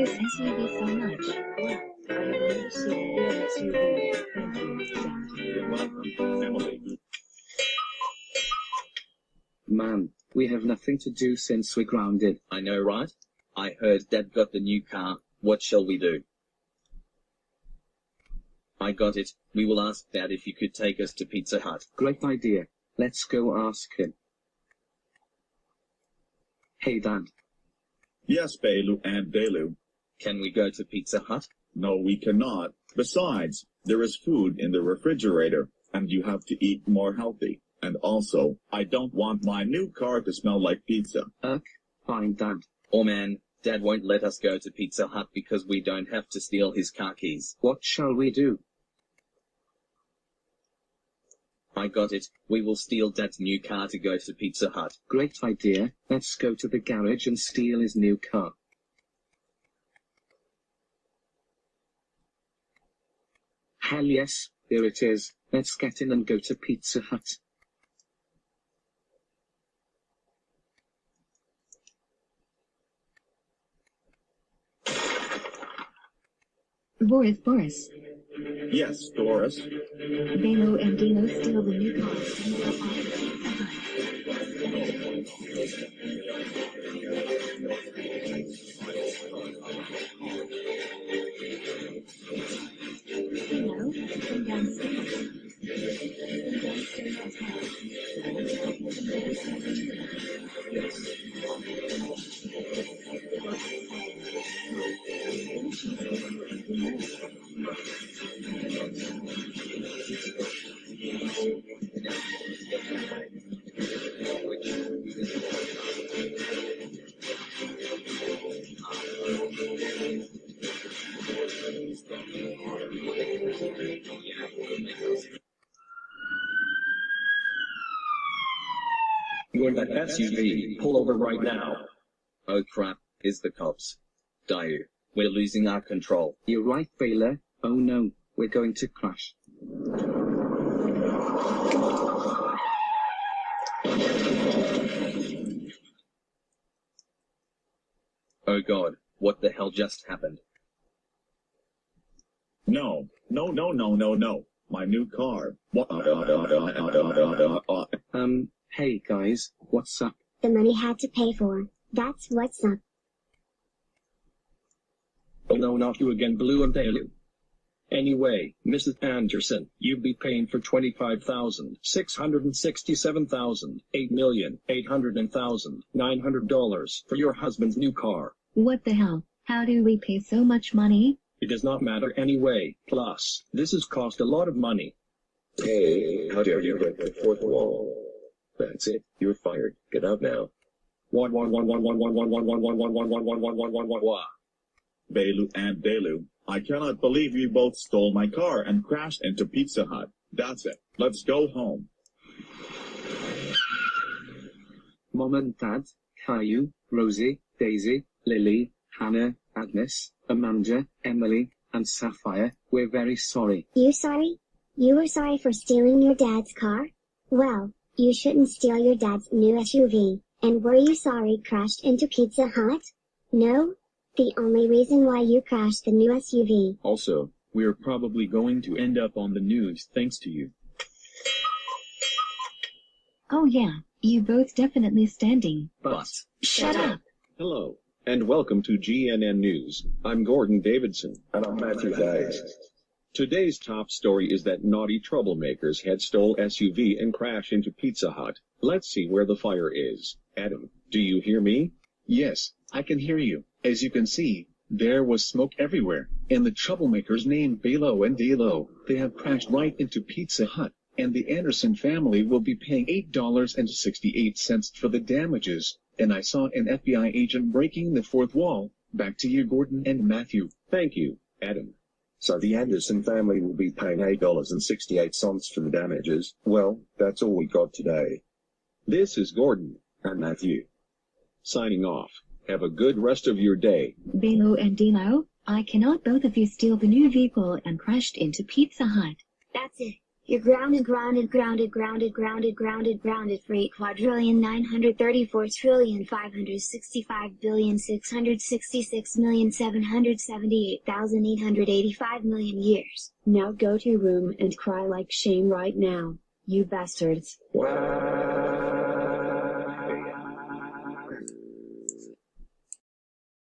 this SUV so much. Wow, I have never seen a real SUV. Thank you, Dad. You're welcome, Emily. Man, we have nothing to do since we're grounded. I know, right? I heard Dad got the new car. What shall we do? I got it. We will ask Dad if you could take us to Pizza Hut. Great idea. Let's go ask him. Hey Dad. Yes, Baillou and Daillou. Can we go to Pizza Hut? No, we cannot. Besides, there is food in the refrigerator, and you have to eat more healthy. And also, I don't want my new car to smell like pizza. Fine, Dad. Oh man, Dad won't let us go to Pizza Hut because we don't have to steal his car keys. What shall we do? I got it. We will steal Dad's new car to go to Pizza Hut. Great idea. Let's go to the garage and steal his new car. Hell yes, here it is. Let's get in and go to Pizza Hut. Boris. Yes, Doris. Baillou and Daillou steal the new car and go off to Pizza Hut. Hello, come downstairs. Come downstairs as You're in that SUV. Pull over right now. Oh crap, it's the cops. Daillou, we're losing our control. You're right, Baylor. Oh no, we're going to crash. Oh god, what the hell just happened? No. My new car. Hey guys, what's up? The money had to pay for. That's what's up. Oh no, not you again, Baillou and Daillou. Anyway, Mrs. Anderson, you'd be paying for $25,667,000, $8,800,900 for your husband's new car. What the hell? How do we pay so much money? It does not matter anyway. Plus, this has cost a lot of money. Hey, how dare you break the fourth wall? That's it. You're fired. Get out now. What? Baillou and Daillou, I cannot believe you both stole my car and crashed into Pizza Hut. That's it. Let's go home. Mom and Dad, Caillou, Rosie, Daisy, Lily, Hannah, Agnes, Amanda, Emily, and Sapphire, we're very sorry. You sorry? You were sorry for stealing your dad's car? Well, you shouldn't steal your dad's new SUV. And were you sorry crashed into Pizza Hut? No? The only reason why you crashed the new SUV. Also, we're probably going to end up on the news thanks to you. Oh yeah, you both definitely standing. But Shut up! Hello, and welcome to GNN News. I'm Gordon Davidson. And I'm Matthew Days. Today's top story is that naughty troublemakers had stole SUV and crashed into Pizza Hut. Let's see where the fire is. Adam, do you hear me? Yes, I can hear you. As you can see, there was smoke everywhere, and the troublemakers named Baillou and Daillou, they have crashed right into Pizza Hut, and the Anderson family will be paying $8.68 for the damages. And I saw an FBI agent breaking the fourth wall. Back to you, Gordon and Matthew. Thank you, Adam. So the Anderson family will be paying $8.68 for the damages. Well, that's all we got today. This is Gordon and Matthew, signing off. Have a good rest of your day. Baillou and Daillou, I cannot both of you steal the new vehicle and crashed into Pizza Hut. That's it. You're grounded for 8,534,566,778,885 million years. Now go to your room and cry like Shane right now. You bastards. Wow.